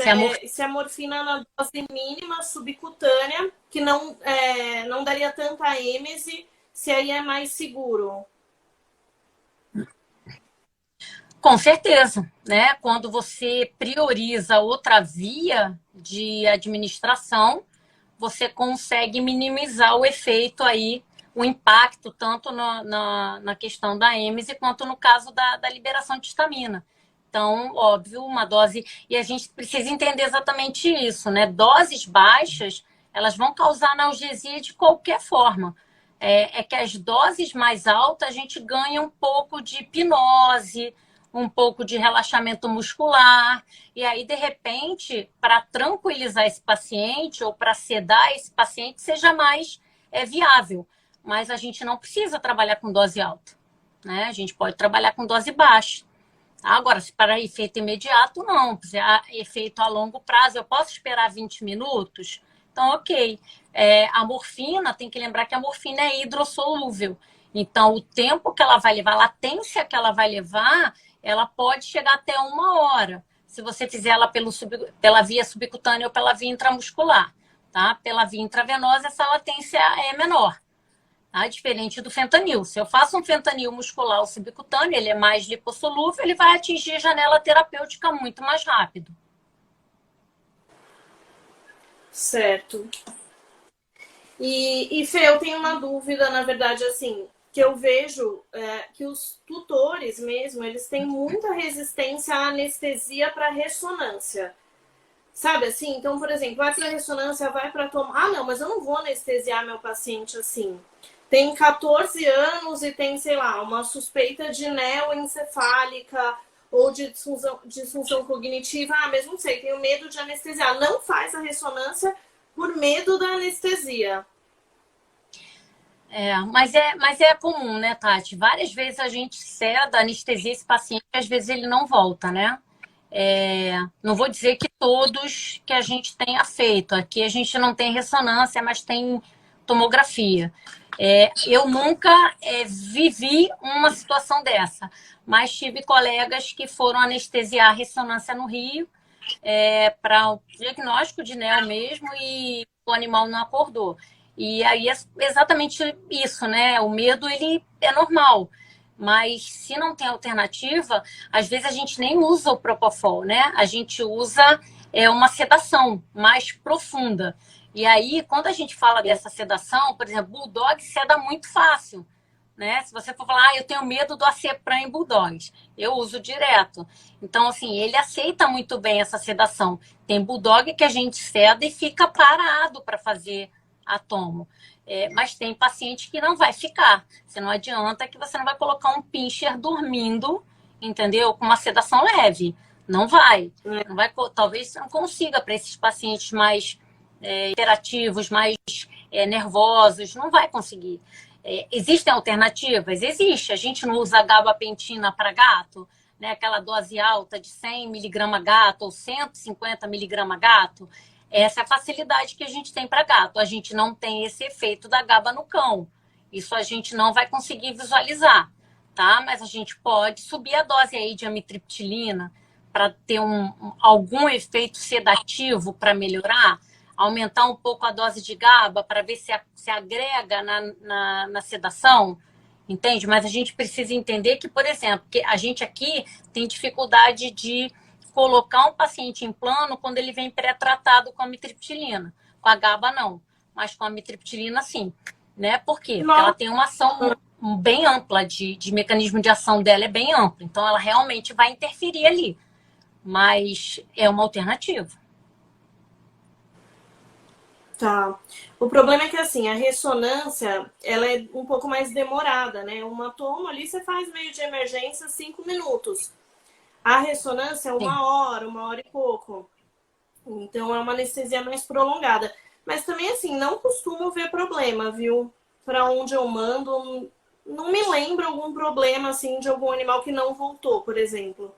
se a morfina na dose mínima subcutânea, que não daria tanta êmese, se aí é mais seguro. Com certeza, né? Quando você prioriza outra via de administração, você consegue minimizar o efeito aí, o impacto, tanto na questão da êmese, quanto no caso da liberação de histamina. Então, óbvio, uma dose... E a gente precisa entender exatamente isso, né? Doses baixas, elas vão causar analgesia de qualquer forma. É que as doses mais altas, a gente ganha um pouco de hipnose, um pouco de relaxamento muscular. E aí, de repente, para tranquilizar esse paciente ou para sedar esse paciente, seja mais viável. Mas a gente não precisa trabalhar com dose alta, né? A gente pode trabalhar com dose baixa. Agora, se para efeito imediato, não. Se há efeito a longo prazo, eu posso esperar 20 minutos? Então, ok. A morfina, tem que lembrar que a morfina é hidrossolúvel. Então, o tempo que ela vai levar, a latência que ela vai levar, ela pode chegar até 1 hora. Se você fizer ela pela via subcutânea ou pela via intramuscular. Tá? Pela via intravenosa, essa latência é menor. Diferente do fentanil. Se eu faço um fentanil muscular ou subcutâneo, ele é mais lipossolúvel, ele vai atingir a janela terapêutica muito mais rápido. Certo. E Fê, eu tenho uma dúvida, na verdade, assim, que eu vejo que os tutores mesmo, eles têm muita resistência à anestesia para ressonância. Sabe assim? Então, por exemplo, vai para ressonância, vai para tomar... não, mas eu não vou anestesiar meu paciente assim. Tem 14 anos e tem, sei lá, uma suspeita de neoencefálica ou de disfunção cognitiva. Mas não sei, tenho medo de anestesiar. Não faz a ressonância por medo da anestesia. Mas é comum, né, Tati? Várias vezes a gente ceda, anestesia esse paciente e às vezes ele não volta, né? Não vou dizer que todos que a gente tenha feito. Aqui a gente não tem ressonância, mas tem tomografia. Eu nunca vivi uma situação dessa, mas tive colegas que foram anestesiar a ressonância no Rio para o diagnóstico de NEO mesmo e o animal não acordou. E aí é exatamente isso, né? O medo, ele é normal. Mas se não tem alternativa, às vezes a gente nem usa o Propofol, né? A gente usa uma sedação mais profunda. E aí, quando a gente fala dessa sedação, por exemplo, Bulldog seda muito fácil, né? Se você for falar, eu tenho medo do Acepran em Bulldogs, eu uso direto. Então, assim, ele aceita muito bem essa sedação. Tem Bulldog que a gente seda e fica parado para fazer a tomo. Mas tem paciente que não vai ficar. Você não adianta que você não vai colocar um pincher dormindo, entendeu? Com uma sedação leve. Não vai. Não vai, talvez você não consiga para esses pacientes mais hiperativos, mais nervosos. Não vai conseguir. Existem alternativas? Existe. A gente não usa gabapentina para gato, né? Aquela dose alta de 100 mg gato ou 150 mg gato. Essa é a facilidade que a gente tem para gato. A gente não tem esse efeito da GABA no cão. Isso a gente não vai conseguir visualizar, tá? Mas a gente pode subir a dose aí de amitriptilina para ter algum efeito sedativo para melhorar, aumentar um pouco a dose de GABA para ver se agrega na sedação, entende? Mas a gente precisa entender que, por exemplo, que a gente aqui tem dificuldade de colocar um paciente em plano quando ele vem pré-tratado com amitriptilina. Com a GABA, não. Mas com a amitriptilina, sim. Né? Por quê? Porque ela tem uma ação bem ampla, de mecanismo de ação dela é bem amplo. Então, ela realmente vai interferir ali. Mas é uma alternativa. Tá. O problema é que, assim, a ressonância, ela é um pouco mais demorada, né? Uma toma ali, você faz meio de emergência 5 minutos. A ressonância é 1 hora e pouco. Então, é uma anestesia mais prolongada. Mas também, assim, não costumo ver problema, viu? Para onde eu mando, não me lembro algum problema, assim, de algum animal que não voltou, por exemplo.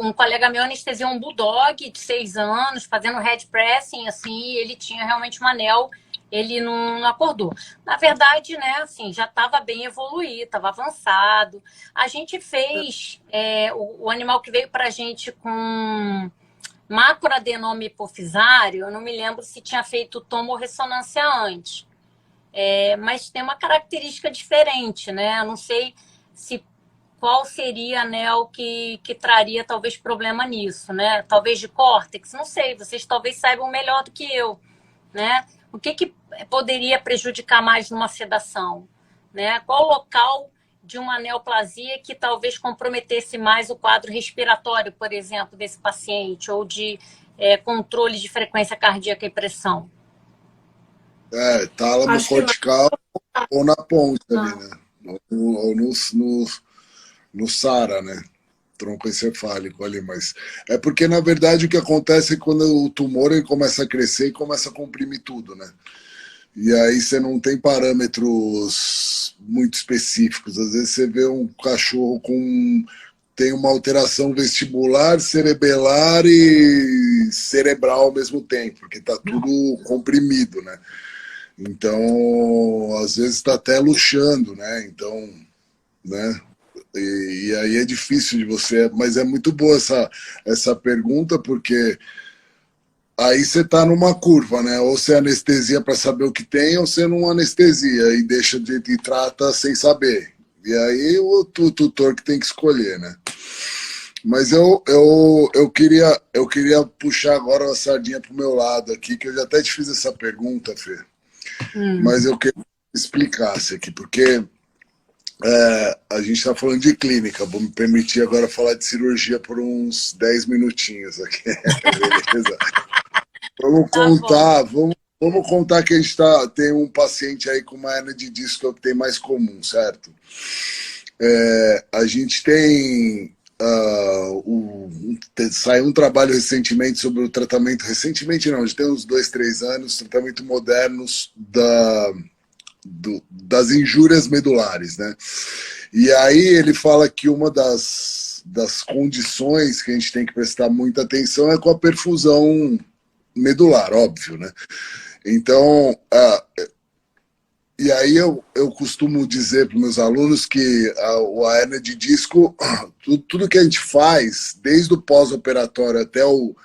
Um colega meu anestesiou um bulldog de 6 anos, fazendo head pressing, assim, e ele tinha realmente um anel, ele não acordou. Na verdade, né, assim, já estava bem evoluído, estava avançado. A gente fez, o animal que veio para a gente com macroadenoma hipofisário, eu não me lembro se tinha feito tomorressonância antes. Mas tem uma característica diferente, né? Eu não sei qual seria a anel que traria talvez problema nisso, né? Talvez de córtex, não sei, vocês talvez saibam melhor do que eu, né? O que poderia prejudicar mais numa sedação, né? Qual local de uma neoplasia que talvez comprometesse mais o quadro respiratório, por exemplo, desse paciente, ou de controle de frequência cardíaca e pressão? Tálamo cortical ou na ponte ali, né? Ou no SARA, né? Tronco encefálico ali, mas é porque, na verdade, o que acontece é quando o tumor ele começa a crescer e começa a comprimir tudo, né? E aí você não tem parâmetros muito específicos. Às vezes você vê um cachorro tem uma alteração vestibular, cerebelar e cerebral ao mesmo tempo, porque está tudo comprimido, né? Então, às vezes está até luxando, né? Então, né? E aí é difícil de você... Mas é muito boa essa pergunta, porque aí você está numa curva, né? Ou você anestesia para saber o que tem, ou você não anestesia e deixa e trata sem saber. E aí o tutor que tem que escolher, né? Mas eu queria puxar agora a sardinha para o meu lado aqui, que eu já até te fiz essa pergunta, Fê. Mas eu queria que explicasse aqui, porque a gente está falando de clínica, vou me permitir agora falar de cirurgia por uns 10 minutinhos aqui. Beleza? Vamos contar que a gente tem um paciente aí com uma hernia de disco, que tem mais comum, certo? A gente tem... saiu um trabalho recentemente sobre o tratamento, recentemente não, já tem uns 2, 3 anos, tratamento modernos das injúrias medulares, né? E aí ele fala que uma das condições que a gente tem que prestar muita atenção é com a perfusão medular, óbvio, né? Então, e aí eu costumo dizer para os meus alunos que a hernia de disco, tudo que a gente faz, desde o pós-operatório até o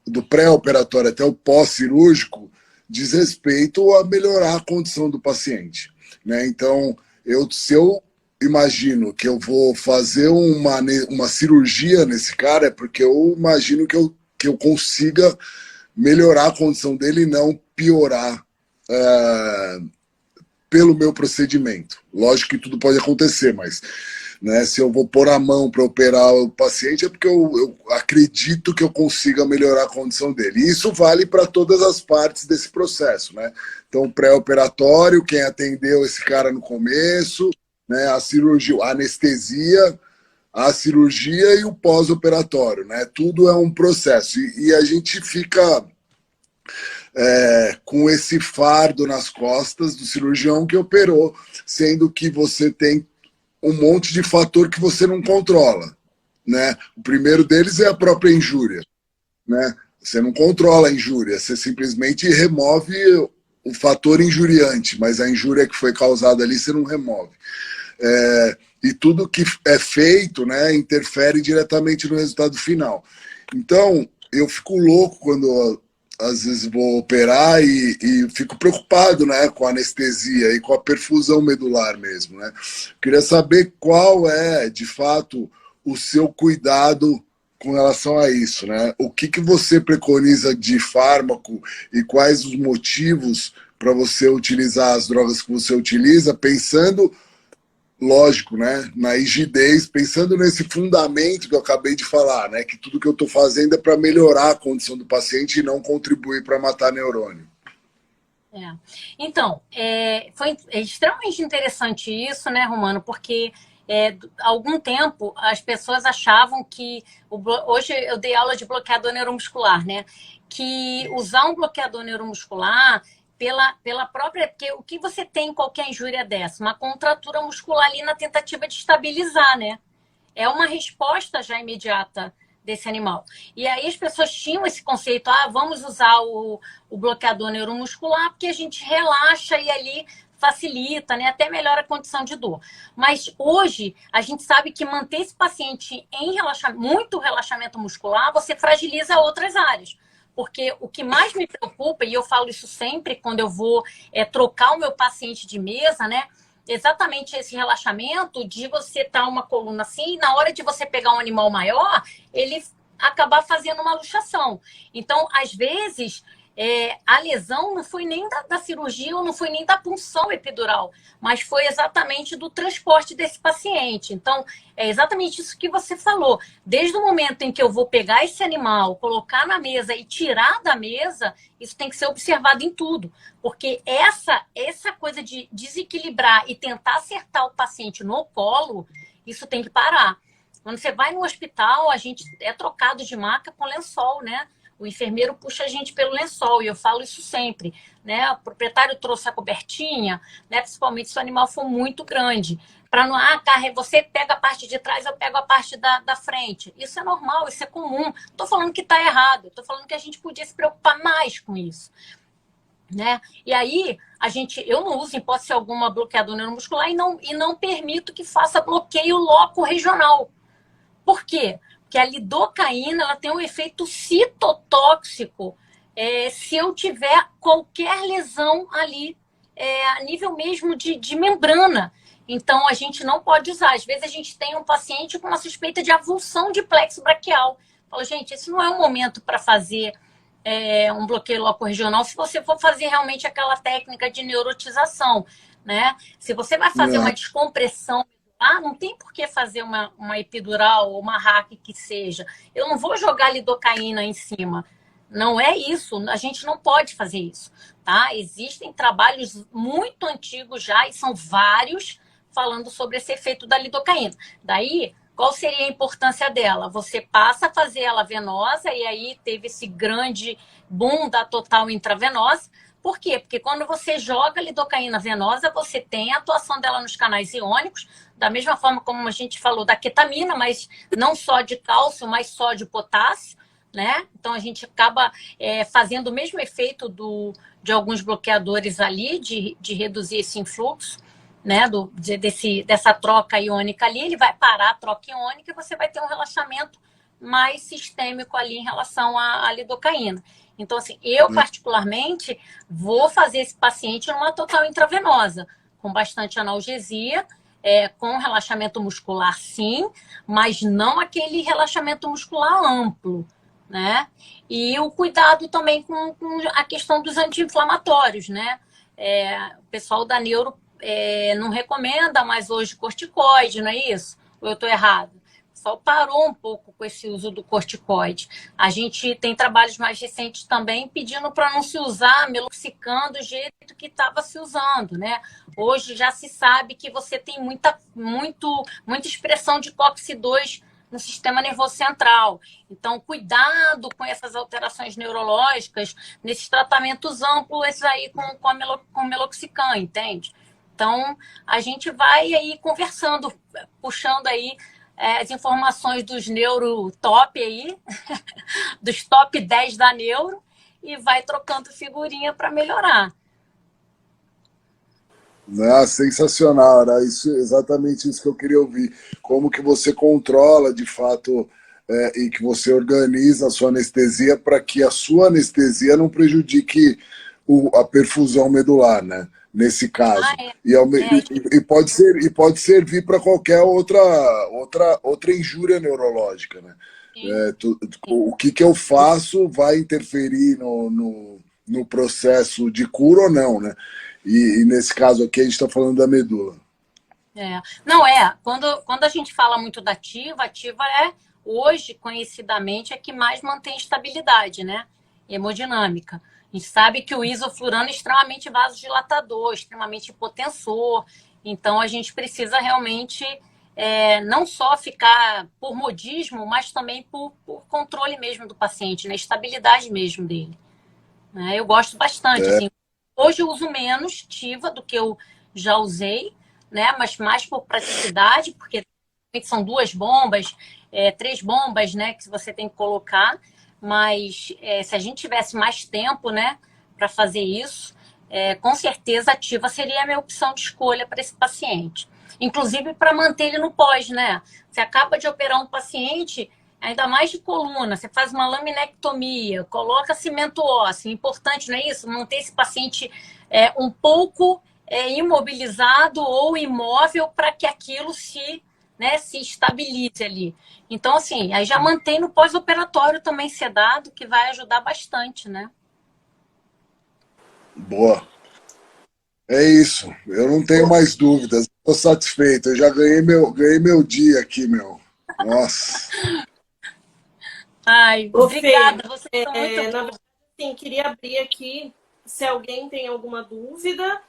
do pré-operatório até o pós-cirúrgico, diz respeito a melhorar a condição do paciente, né? Então, se eu imagino que eu vou fazer uma cirurgia nesse cara, é porque eu imagino que eu consiga melhorar a condição dele e não piorar pelo meu procedimento. Lógico que tudo pode acontecer, mas né? Se eu vou pôr a mão para operar o paciente é porque eu acredito que eu consiga melhorar a condição dele. E isso vale para todas as partes desse processo, né? Então, pré-operatório, quem atendeu esse cara no começo, né? A cirurgia, a anestesia, a cirurgia e o pós-operatório, né? Tudo é um processo. E a gente fica com esse fardo nas costas do cirurgião que operou, sendo que você tem um monte de fator que você não controla, né? O primeiro deles é a própria injúria, né? Você não controla a injúria, você simplesmente remove o fator injuriante, mas a injúria que foi causada ali você não remove. E tudo que é feito, né, interfere diretamente no resultado final. Então, eu fico louco quando às vezes vou operar e fico preocupado, né, com a anestesia e com a perfusão medular mesmo, né? Queria saber qual é, de fato, o seu cuidado com relação a isso, né? O que você preconiza de fármaco e quais os motivos para você utilizar as drogas que você utiliza, pensando, lógico, né, na rigidez, pensando nesse fundamento que eu acabei de falar, né, que tudo que eu estou fazendo é para melhorar a condição do paciente e não contribuir para matar neurônio. Então, foi extremamente interessante isso, né, Romano, porque há algum tempo as pessoas achavam que, hoje eu dei aula de bloqueador neuromuscular, né, que usar um bloqueador neuromuscular pela própria... Porque o que você tem em qualquer injúria dessa? Uma contratura muscular ali na tentativa de estabilizar, né? É uma resposta já imediata desse animal. E aí as pessoas tinham esse conceito, vamos usar o bloqueador neuromuscular porque a gente relaxa e ali facilita, né? Até melhora a condição de dor. Mas hoje a gente sabe que manter esse paciente em muito relaxamento muscular, você fragiliza outras áreas. Porque o que mais me preocupa, e eu falo isso sempre quando eu vou trocar o meu paciente de mesa, né? Exatamente esse relaxamento de você estar uma coluna assim, e na hora de você pegar um animal maior, ele acabar fazendo uma luxação. Então, às vezes, a lesão não foi nem da cirurgia ou não foi nem da punção epidural, mas foi exatamente do transporte desse paciente. Então, é exatamente isso que você falou. Desde o momento em que eu vou pegar esse animal, colocar na mesa e tirar da mesa, isso tem que ser observado em tudo. Porque essa coisa de desequilibrar e tentar acertar o paciente no colo, isso tem que parar. Quando você vai no hospital, a gente é trocado de maca com lençol, né? O enfermeiro puxa a gente pelo lençol, e eu falo isso sempre, né? O proprietário trouxe a cobertinha, né? Principalmente se o animal for muito grande. Para não, você pega a parte de trás, eu pego a parte da frente. Isso é normal, isso é comum. Estou falando que está errado, estou falando que a gente podia se preocupar mais com isso. Né? E aí, eu não uso, em hipótese alguma, bloqueador neuromuscular e não permito que faça bloqueio loco regional. Por quê? Porque a lidocaína ela tem um efeito citotóxico se eu tiver qualquer lesão ali, a nível mesmo de membrana. Então, a gente não pode usar. Às vezes, a gente tem um paciente com uma suspeita de avulsão de plexo braquial. Fala, gente, esse não é o momento para fazer um bloqueio locorregional se você for fazer realmente aquela técnica de neurotização, né? Se você vai fazer uma descompressão, não tem por que fazer uma epidural ou uma hack que seja. Eu não vou jogar lidocaína em cima. Não é isso. A gente não pode fazer isso, tá? Existem trabalhos muito antigos já, e são vários, falando sobre esse efeito da lidocaína. Daí, qual seria a importância dela? Você passa a fazer ela venosa, e aí teve esse grande boom da total intravenosa. Por quê? Porque quando você joga lidocaína venosa, você tem a atuação dela nos canais iônicos, da mesma forma como a gente falou da ketamina, mas não só de cálcio, mas sódio e potássio, né? Então, a gente acaba fazendo o mesmo efeito de alguns bloqueadores ali, de reduzir esse influxo, né? Dessa troca iônica ali. Ele vai parar a troca iônica e você vai ter um relaxamento mais sistêmico ali em relação à lidocaína. Então, assim, eu particularmente vou fazer esse paciente numa total intravenosa, com bastante analgesia, com relaxamento muscular, sim, mas não aquele relaxamento muscular amplo, né? E o cuidado também com a questão dos anti-inflamatórios, né? O pessoal da neuro não recomenda mais hoje corticoide, não é isso? Ou eu estou errado? O pessoal parou um pouco com esse uso do corticoide. A gente tem trabalhos mais recentes também pedindo para não se usar meloxicam do jeito que estava se usando, né? Hoje já se sabe que você tem muita expressão de COX-2 no sistema nervoso central. Então, cuidado com essas alterações neurológicas nesses tratamentos amplos aí com meloxicam, entende? Então, a gente vai aí conversando, puxando aí as informações dos neuro top aí, dos top 10 da neuro, e vai trocando figurinha para melhorar. Sensacional, era exatamente isso que eu queria ouvir. Como que você controla, de fato, e que você organiza a sua anestesia para que a sua anestesia não prejudique a perfusão medular, né? Nesse caso. E pode servir para qualquer outra injúria neurológica, né? O que eu faço vai interferir no processo de cura ou não, né? E nesse caso aqui a gente está falando da medula. Quando a gente fala muito da ativa hoje, conhecidamente, é que mais mantém estabilidade, né? Hemodinâmica. A gente sabe que o isoflurano é extremamente vasodilatador, extremamente hipotensor. Então, a gente precisa realmente não só ficar por modismo, mas também por controle mesmo do paciente, né? Estabilidade mesmo dele. Eu gosto bastante, assim. Hoje eu uso menos ativa do que eu já usei, né? Mas mais por praticidade, porque são 2 bombas, 3 bombas, né? Que você tem que colocar. Mas se a gente tivesse mais tempo, né? Para fazer isso, com certeza ativa seria a minha opção de escolha para esse paciente. Inclusive para manter ele no pós, né? Você acaba de operar um paciente, ainda mais de coluna, você faz uma laminectomia, coloca cimento ósseo, importante, não é isso? Manter esse paciente um pouco imobilizado ou imóvel para que aquilo se estabilize ali. Então, assim, aí já mantém no pós-operatório também sedado, que vai ajudar bastante, né? Boa. É isso. Eu não tenho mais dúvidas. Estou satisfeito. Eu já ganhei meu dia aqui, meu. Nossa. Ai, obrigada. Você é muito na verdade, sim, queria abrir aqui se alguém tem alguma dúvida,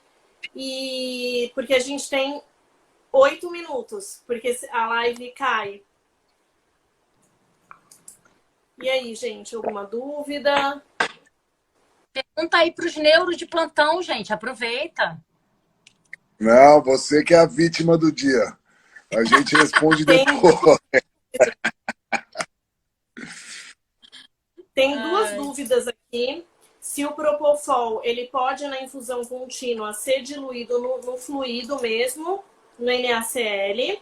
e porque a gente tem 8 minutos, porque a live cai. E aí, gente, alguma dúvida? Pergunta aí para os neuros de plantão, gente. Aproveita. Não, você que é a vítima do dia. A gente responde depois. Tem 2 dúvidas aqui. Se o Propofol, ele pode, na infusão contínua, ser diluído no fluido mesmo, no NaCl?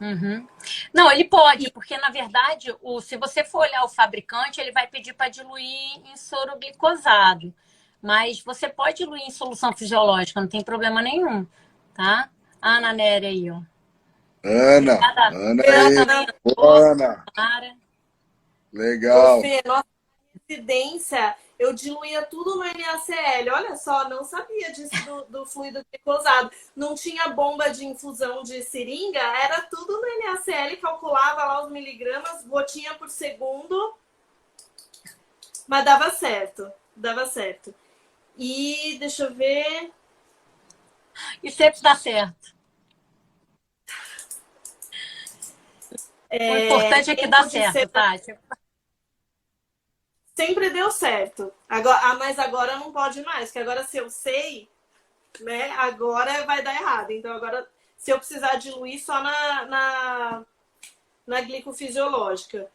Uhum. Não, ele pode, porque, na verdade, se você for olhar o fabricante, ele vai pedir para diluir em soro glicosado. Mas você pode diluir em solução fisiológica, não tem problema nenhum, tá? A Ana Nery aí, ó. Ana aí. Ana. Legal. Fê, nossa residência, eu diluía tudo no NaCl. Olha só, não sabia disso do fluido glicosado. Não tinha bomba de infusão de seringa, era tudo no NaCl, calculava lá os miligramas, gotinha por segundo. Mas dava certo, dava certo. E deixa eu ver. E sempre dá certo. O importante é que dá certo, Tati. Sempre deu certo. Agora, mas agora não pode mais, porque agora se eu sei, né, agora vai dar errado. Então agora, se eu precisar diluir só na glicofisiológica.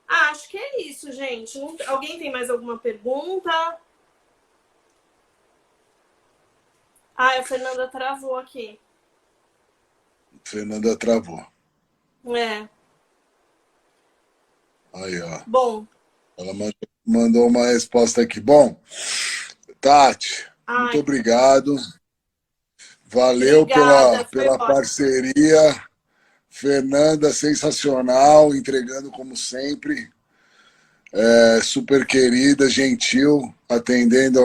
Acho que é isso, gente. Alguém tem mais alguma pergunta? A Fernanda travou aqui. Fernanda travou. Aí, ó. Bom. Ela mandou uma resposta aqui. Bom, Tati, muito obrigado. Valeu pela parceria. Fernanda, sensacional, entregando como sempre. Super querida, gentil, atendendo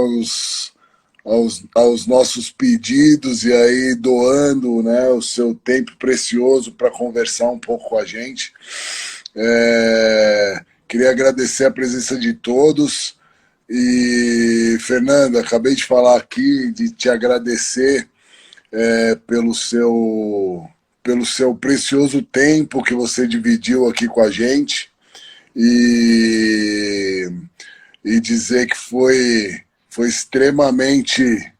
aos nossos pedidos e aí doando, né, o seu tempo precioso para conversar um pouco com a gente. Queria agradecer a presença de todos. E, Fernanda, acabei de falar aqui, de te agradecer pelo seu precioso tempo que você dividiu aqui com a gente e dizer que foi extremamente...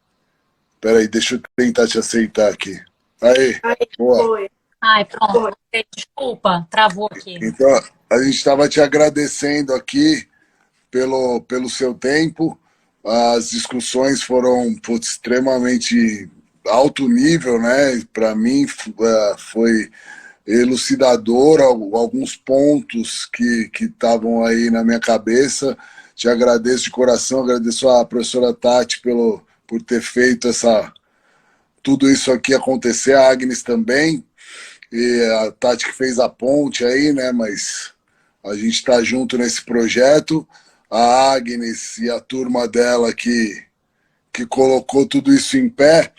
Peraí, deixa eu tentar te aceitar aqui. Aí, boa. Foi. Ai, pronto. Desculpa, travou aqui. Então, a gente estava te agradecendo aqui pelo seu tempo. As discussões foram extremamente alto nível, né? Para mim foi elucidador alguns pontos que estavam aí na minha cabeça. Te agradeço de coração, agradeço a professora Tati por ter feito tudo isso aqui acontecer, a Agnes também, e a Tati que fez a ponte aí, né? Mas a gente está junto nesse projeto. A Agnes e a turma dela que colocou tudo isso em pé.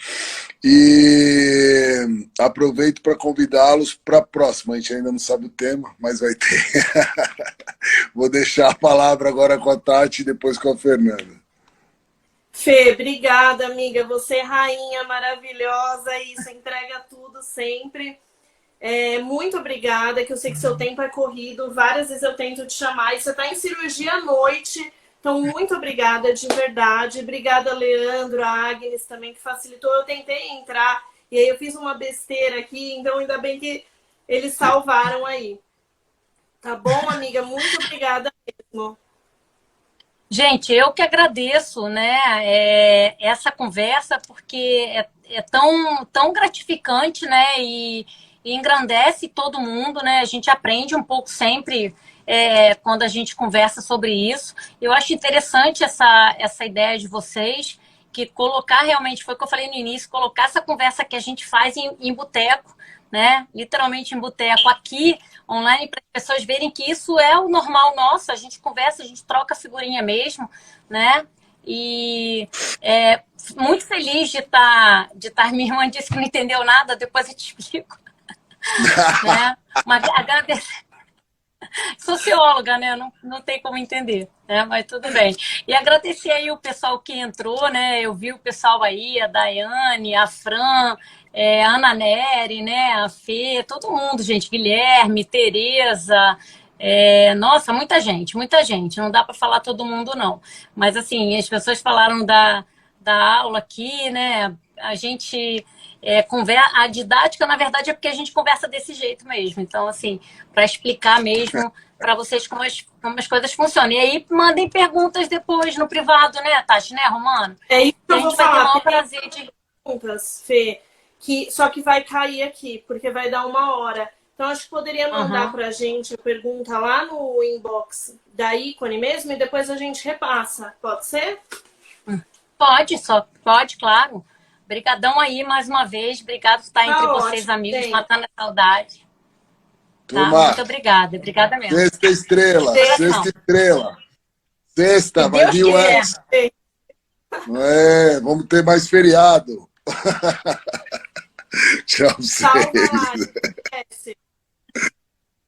E aproveito para convidá-los para a próxima. A gente ainda não sabe o tema, mas vai ter. Vou deixar a palavra agora com a Tati e depois com a Fernanda. Fê, obrigada, amiga. Você é rainha maravilhosa, isso, entrega tudo sempre. Muito obrigada, que eu sei que seu tempo é corrido. Várias vezes eu tento te chamar e você está em cirurgia à noite. Então, muito obrigada, de verdade. Obrigada, Leandro, a Agnes também, que facilitou. Eu tentei entrar e aí eu fiz uma besteira aqui, então ainda bem que eles salvaram aí. Tá bom, amiga? Muito obrigada mesmo. Gente, eu que agradeço, né, essa conversa, porque é tão gratificante, né, e engrandece todo mundo, né, a gente aprende um pouco sempre quando a gente conversa sobre isso. Eu acho interessante essa ideia de vocês, que colocar realmente, foi o que eu falei no início, colocar essa conversa que a gente faz em boteco, né, literalmente em boteco aqui, online, para as pessoas verem que isso é o normal nosso, a gente conversa, a gente troca figurinha mesmo, né? E muito feliz de estar. Minha irmã disse que não entendeu nada, depois eu te explico. Né? Mas agradecer. Socióloga, né? Não tem como entender, né? Mas tudo bem. E agradecer aí o pessoal que entrou, né? Eu vi o pessoal aí, a Daiane, a Fran, a Ana Nery, né? A Fê, todo mundo, gente. Guilherme, Tereza. Nossa, muita gente. Não dá para falar todo mundo, não. Mas, assim, as pessoas falaram da aula aqui, né? A gente... a didática, na verdade, é porque a gente conversa desse jeito mesmo. Então, assim, para explicar mesmo para vocês como as coisas funcionam. E aí, mandem perguntas depois no privado, né, Tati, né, Romano? É isso que eu vou falar. A gente vai ter o maior prazer de... Perguntas, Fê, só que vai cair aqui, porque vai dar 1 hora. Então, acho que poderia mandar para a gente a pergunta lá no inbox da ícone mesmo e depois a gente repassa. Pode ser? Pode, claro. Obrigadão aí mais uma vez. Obrigado por estar entre vocês, amigos, bem. matando a saudade. Tá? Turma, Muito obrigada. Obrigada mesmo. Sexta estrela. Sexta, vai vir o antes. Vamos ter mais feriado. Tchau, vocês.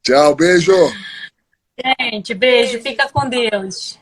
Tchau, beijo. Gente, beijo. Fica com Deus.